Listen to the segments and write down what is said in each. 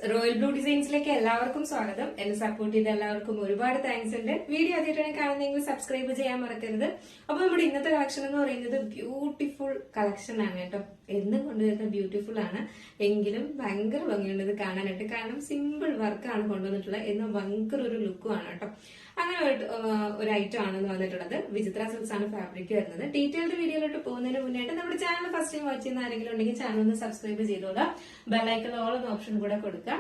Royal blue ഡിസൈൻസിലേക്ക് എല്ലാവർക്കും സ്വാഗതം. എന്നെ സപ്പോർട്ട് ചെയ്ത എല്ലാവർക്കും ഒരുപാട് താങ്ക്സ് ഉണ്ട്. വീഡിയോ ആദ്യമായിട്ടാണ് കാണുന്നതെങ്കിൽ സബ്സ്ക്രൈബ് ചെയ്യാൻ മറക്കരുത്. അപ്പൊ നമ്മുടെ ഇന്നത്തെ കളക്ഷൻ എന്ന് പറയുന്നത് ബ്യൂട്ടിഫുൾ കളക്ഷൻ ആണ് കേട്ടോ. എന്നും കൊണ്ടുവരുന്ന ബ്യൂട്ടിഫുൾ ആണ്, എങ്കിലും ഭയങ്കര ഭംഗിയുണ്ട് ഇത് കാണാനായിട്ട്. കാരണം സിമ്പിൾ വർക്കാണ് കൊണ്ടുവന്നിട്ടുള്ളത്, എന്നാൽ ഭയങ്കര ഒരു ലുക്കും ആണ് കേട്ടോ. അങ്ങനെ ഒരു ഐറ്റം ആണ് വന്നിട്ടുള്ളത്. വിചിത്ര സിൽക്സ് ആണ് ഫാബ്രിക് വരുന്നത്. ഡീറ്റെയിൽഡ് വീഡിയോയിലോട്ട് പോകുന്നതിന് മുന്നേയായിട്ട് നമ്മുടെ ചാനൽ ഫസ്റ്റ് ടൈം വാച്ച് ചെയ്യുന്ന ആരെങ്കിലും ഉണ്ടെങ്കിൽ ചാനൽ ഒന്ന് സബ്സ്ക്രൈബ് ചെയ്തോളാം. ബെല്ലൈക്കൺ ഓൾ എന്ന ഓപ്ഷൻ കൂടെ കൊടുക്കാം.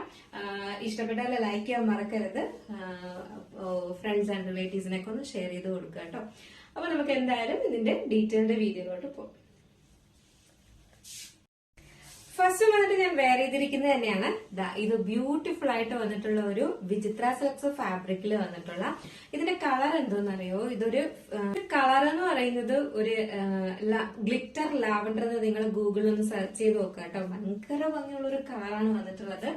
ഇഷ്ടപ്പെട്ടാൽ ലൈക്ക് ചെയ്യാൻ മറക്കരുത്. ഫ്രണ്ട്സ് ആൻഡ് റിലേറ്റീവ്സിനൊക്കെ ഒന്ന് ഷെയർ ചെയ്ത് കൊടുക്കുക കേട്ടോ. അപ്പൊ നമുക്ക് എന്തായാലും ഇതിന്റെ ഡീറ്റെയിൽഡ് വീഡിയോയിലോട്ട് പോകും. ഫസ്റ്റ് വന്നിട്ട് ഞാൻ വെയർ ചെയ്തിരിക്കുന്നത് തന്നെയാണ്. ഇത് ബ്യൂട്ടിഫുൾ ആയിട്ട് വന്നിട്ടുള്ള ഒരു വിചിത്ര സിൽക്സ് ഫാബ്രിക്കിൽ വന്നിട്ടുള്ള ഇതിന്റെ കളർ എന്തോന്നറിയോ? ഇതൊരു കളർ എന്ന് പറയുന്നത് ഒരു ഗ്ലിറ്റർ ലാവൻഡർ എന്ന് നിങ്ങൾ ഗൂഗിളിൽ ഒന്ന് സെർച്ച് ചെയ്ത് നോക്കുക കേട്ടോ. ഭയങ്കര ഭംഗിയുള്ള ഒരു കളറാണ് വന്നിട്ടുള്ളത്.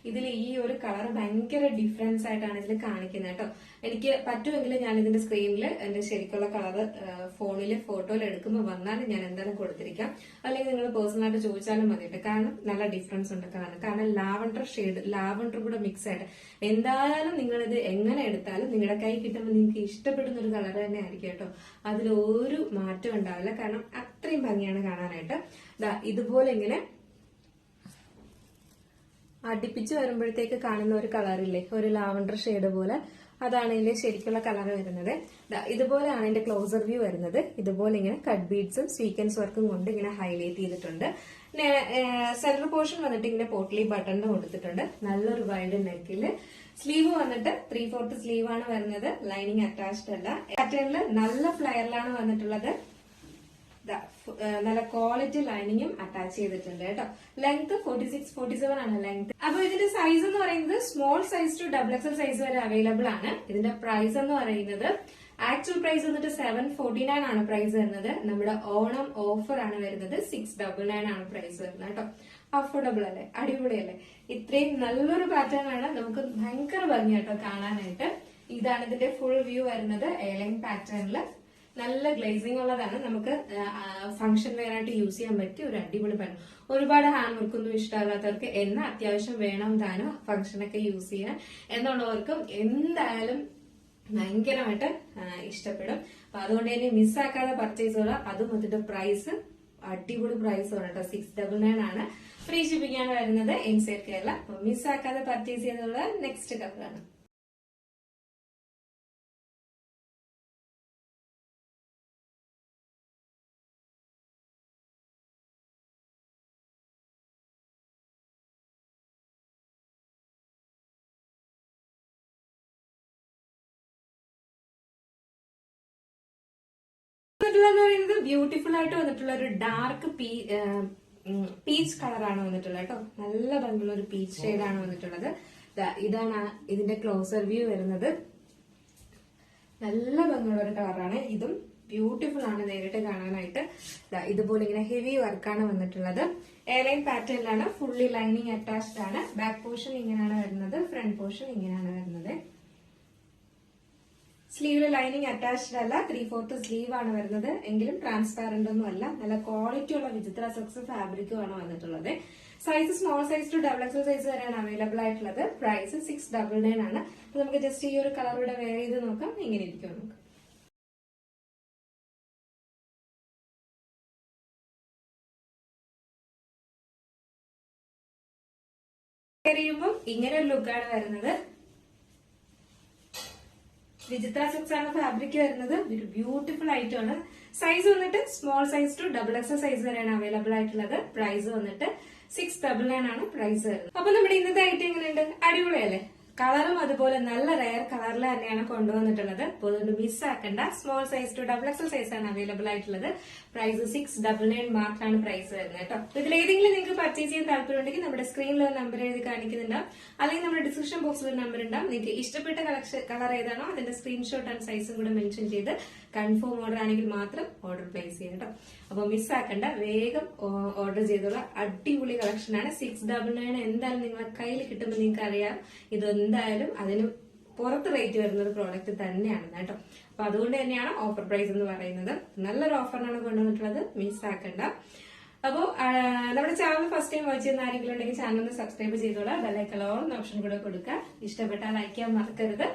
ഇതിൽ ഈ ഒരു കളർ ഭയങ്കര ഡിഫറൻസ് ആയിട്ടാണ് ഇതിൽ കാണിക്കുന്നത് കേട്ടോ. എനിക്ക് പറ്റുമെങ്കിൽ ഞാൻ ഇതിന്റെ സ്ക്രീനിൽ എന്റെ ശരിക്കുള്ള കളർ ഫോണിൽ ഫോട്ടോയിൽ എടുക്കുമ്പോൾ വന്നാലും ഞാൻ എന്തായാലും കൊടുത്തിരിക്കാം. അല്ലെങ്കിൽ നിങ്ങൾ പേഴ്സണലായിട്ട് ചോദിച്ചാലും മതി കേട്ടോ. കാരണം നല്ല ഡിഫറൻസ് ഉണ്ട് കാരണം ലാവൻഡർ ഷെയ്ഡ്, ലാവൻഡർ കൂടെ മിക്സ് ആയിട്ട് എന്തായാലും നിങ്ങൾ ഇത് എങ്ങനെ എടുത്താലും നിങ്ങളുടെ കൈ കിട്ടുമ്പോൾ നിങ്ങൾക്ക് ഇഷ്ടപ്പെടുന്ന ഒരു കളർ തന്നെ ആയിരിക്കും കേട്ടോ. അതിലൊരു മാറ്റം ഉണ്ടാവില്ല. കാരണം അത്രയും ഭംഗിയാണ് കാണാനായിട്ട്. ഇതുപോലെ ഇങ്ങനെ അടുപ്പിച്ച് വരുമ്പോഴത്തേക്ക് കാണുന്ന ഒരു കളറില്ലേ, ഒരു ലാവൻഡർ ഷെയ്ഡ് പോലെ, അതാണ് ഇതിന്റെ ശരിക്കുള്ള കളർ വരുന്നത്. ഇതുപോലെയാണ് ഇതിന്റെ ക്ലോസർ വ്യൂ വരുന്നത്. ഇതുപോലെ ഇങ്ങനെ കട്ട് ബീഡ്സും സ്വീക്വൻസ് വർക്കും കൊണ്ട് ഇങ്ങനെ ഹൈലൈറ്റ് ചെയ്തിട്ടുണ്ട്. സെന്റർ പോർഷൻ വന്നിട്ട് ഇങ്ങനെ പോട്ട്ലി ബട്ടൺ കൊടുത്തിട്ടുണ്ട്. നല്ലൊരു വൈഡ് നെക്കില്. സ്ലീവ് വന്നിട്ട് 3/4 സ്ലീവ് ആണ് വരുന്നത്. ലൈനിങ് അറ്റാച്ച്ഡ് അല്ല. പാറ്റേണില് നല്ല ഫ്ലയറിലാണ് വന്നിട്ടുള്ളത്. നല്ല ക്വാളിറ്റി ലൈനിങ്ങും അറ്റാച്ച് ചെയ്തിട്ടുണ്ട് കേട്ടോ. ലെങ്ത് 46-47 ആണ് ലെങ്ത്. അപ്പൊ ഇതിന്റെ സൈസ് എന്ന് പറയുന്നത് small size to XXL size വരെ അവൈലബിൾ ആണ്. ഇതിന്റെ പ്രൈസ് എന്ന് പറയുന്നത് ആക്ച്വൽ പ്രൈസ് വന്നിട്ട് 749 ആണ് പ്രൈസ് വരുന്നത്. നമ്മുടെ ഓണം ഓഫർ ആണ് വരുന്നത് 699 ആണ് പ്രൈസ് വരുന്നത് കേട്ടോ. അഫോർഡബിൾ അല്ലേ, അടിപൊളിയല്ലേ? ഇത്രയും നല്ലൊരു പാറ്റേൺ ആണ്. നമുക്ക് ഭയങ്കര ഭംഗി കേട്ടോ കാണാനായിട്ട്. ഇതാണ് ഇതിന്റെ ഫുൾ വ്യൂ വരുന്നത്. എലൈൻ പാറ്റേണില് നല്ല ഗ്ലേസിംഗ് ഉള്ളതാണ്. നമുക്ക് ഫംഗ്ഷൻ വെയർ ആയിട്ട് യൂസ് ചെയ്യാൻ പറ്റിയ ഒരു അടിപൊളി പാറ്റേൺ. ഒരുപാട് ഹാൻഡ് വർക്ക് ഒന്നും ഇഷ്ടമല്ലാത്തവർക്ക് എന്നാ അത്യാവശ്യം വേണം താനും ഫംഗ്ഷനൊക്കെ യൂസ് ചെയ്യാൻ എന്നുള്ളവർക്കും എന്തായാലും ഭയങ്കരമായിട്ട് ഇഷ്ടപ്പെടും. അപ്പൊ അതുകൊണ്ട് തന്നെ മിസ്സാക്കാതെ പർച്ചേസ് ചെയ്യുക. അതും അതിന്റെ പ്രൈസ് അടിപൊളി പ്രൈസ് ആണ് കേട്ടോ. 699 ആണ്. ഫ്രീ ഷിപ്പിംഗ് ആണ് വരുന്നത് ഇൻസൈഡ് കേരള. അപ്പൊ മിസ്സാക്കാതെ പർച്ചേസ് ചെയ്തുള്ള നെക്സ്റ്റ് കളറാണ്. പറയുന്നത് ബ്യൂട്ടിഫുൾ ആയിട്ട് വന്നിട്ടുള്ള ഒരു ഡാർക്ക് പീച്ച് കളറാണ് വന്നിട്ടുള്ളത് കേട്ടോ. നല്ല ഭംഗിയുള്ള ഒരു പീച്ച് ഷെയ്ഡാണ് വന്നിട്ടുള്ളത്. ഇതാണ് ഇതിന്റെ ക്ലോസർ വ്യൂ വരുന്നത്. നല്ല ഭംഗിയുള്ള ഒരു കളറാണ്. ഇതും ബ്യൂട്ടിഫുൾ ആണ് നേരിട്ട് കാണാനായിട്ട്. ഇതുപോലെ ഇങ്ങനെ ഹെവി വർക്കാണ് വന്നിട്ടുള്ളത്. എയർലൈൻ പാറ്റേണിലാണ്. ഫുള്ളി ലൈനിങ് അറ്റാച്ച്ഡ് ആണ്. ബാക്ക് പോർഷൻ ഇങ്ങനെയാണ് വരുന്നത്. ഫ്രണ്ട് പോർഷൻ ഇങ്ങനെയാണ് വരുന്നത്. സ്ലീവില് ലൈനിങ് അറ്റാച്ച്ഡ് അല്ല. 3/4 സ്ലീവ് ആണ് വരുന്നത്. എങ്കിലും ട്രാൻസ്പാരന്റ് ഒന്നും അല്ല. നല്ല ക്വാളിറ്റി ഉള്ള വിചിത്ര സിൽക്സ് ഫാബ്രിക്കും ആണ് വന്നിട്ടുള്ളത്. Size small size to XXL size വരെയാണ് അവൈലബിൾ ആയിട്ടുള്ളത്. പ്രൈസ് 699 ആണ്. അപ്പൊ നമുക്ക് ജസ്റ്റ് ഈ ഒരു കളർ ഇവിടെ വെയർ ചെയ്ത് നോക്കാം. എങ്ങനെ ഇരിക്കും നമുക്ക്. കഴിയുമ്പോൾ ഇങ്ങനെ ഒരു ലുക്കാണ് വരുന്നത്. വിചിത്ര സിൽക്സ് ആണ് ഫാബ്രിക് വരുന്നത്. ഒരു ബ്യൂട്ടിഫുൾ ഐറ്റം ആണ്. സൈസ് വന്നിട്ട് small size to XXL size വരെയാണ് അവൈലബിൾ ആയിട്ടുള്ളത്. പ്രൈസ് വന്നിട്ട് 699 ആണ് പ്രൈസ് വരുന്നത്. അപ്പൊ നമ്മുടെ ഇന്നത്തെ ഐറ്റം എങ്ങനെയുണ്ട്? അടിപൊളിയല്ലേ? കളറും അതുപോലെ നല്ല റയർ കളറിൽ തന്നെയാണ് കൊണ്ടുവന്നിട്ടുള്ളത്. അപ്പോൾ അതുകൊണ്ട് മിസ്സാക്കണ്ട. Small size to XXL size ആണ് അവൈലബിൾ ആയിട്ടുള്ളത്. പ്രൈസ് 699 മാത്രമാണ് പ്രൈസ് വരുന്നത് കേട്ടോ. ഇതിൽ ഏതെങ്കിലും നിങ്ങൾക്ക് പർച്ചേസ് ചെയ്യാൻ താല്പര്യം ഉണ്ടെങ്കിൽ നമ്മുടെ സ്ക്രീനിൽ നമ്പർ എഴുതി കാണിക്കുന്നുണ്ടാവും. അല്ലെങ്കിൽ നമ്മുടെ ഡിസ്ക്രിപ്ഷൻ ബോക്സിൽ ഒരു നമ്പർ ഉണ്ടാവും. നിങ്ങൾക്ക് ഇഷ്ടപ്പെട്ട കളർ ഏതാണോ അതിന്റെ സ്ക്രീൻഷോട്ട് ആൻഡ് സൈസും കൂടെ മെൻഷൻ ചെയ്ത് കൺഫേം ഓർഡർ ആണെങ്കിൽ മാത്രം ഓർഡർ പ്ലേസ് ചെയ്യാം കേട്ടോ. അപ്പൊ മിസ്സാക്കണ്ട, വേഗം ഓർഡർ ചെയ്തോളാം. അടിപൊളി കളക്ഷൻ ആണ്. 699 എന്തായാലും നിങ്ങളെ കയ്യിൽ കിട്ടുമ്പോൾ നിങ്ങൾക്ക് അറിയാം ഇത് എന്തായാലും അതിന് പുറത്ത് റേറ്റ് വരുന്ന ഒരു പ്രോഡക്റ്റ് തന്നെയാണ് കേട്ടോ. അപ്പൊ അതുകൊണ്ട് തന്നെയാണ് ഓഫർ പ്രൈസ് എന്ന് പറയുന്നത്. നല്ലൊരു ഓഫറിനാണ് കൊണ്ടുവന്നിട്ടുള്ളത്. മിസ്സാക്കണ്ട. അപ്പോ നമ്മുടെ ചാനൽ ഫസ്റ്റ് ടൈം വാച്ച് ചെയ്യുന്ന ആരെങ്കിലും ഉണ്ടെങ്കിൽ ചാനൽ ഒന്ന് സബ്സ്ക്രൈബ് ചെയ്തോളാം. ബെല്ലൈക്കൺ ഓൾ എന്ന ഓപ്ഷൻ കൂടെ കൊടുക്കുക. ഇഷ്ടപ്പെട്ടാൽ ലൈക്ക് ചെയ്യാൻ മറക്കരുത്.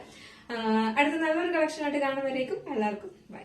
അടുത്ത നല്ലൊരു കളക്ഷനായിട്ട് കാണുമ്പോഴേക്കും എല്ലാവർക്കും ബൈ.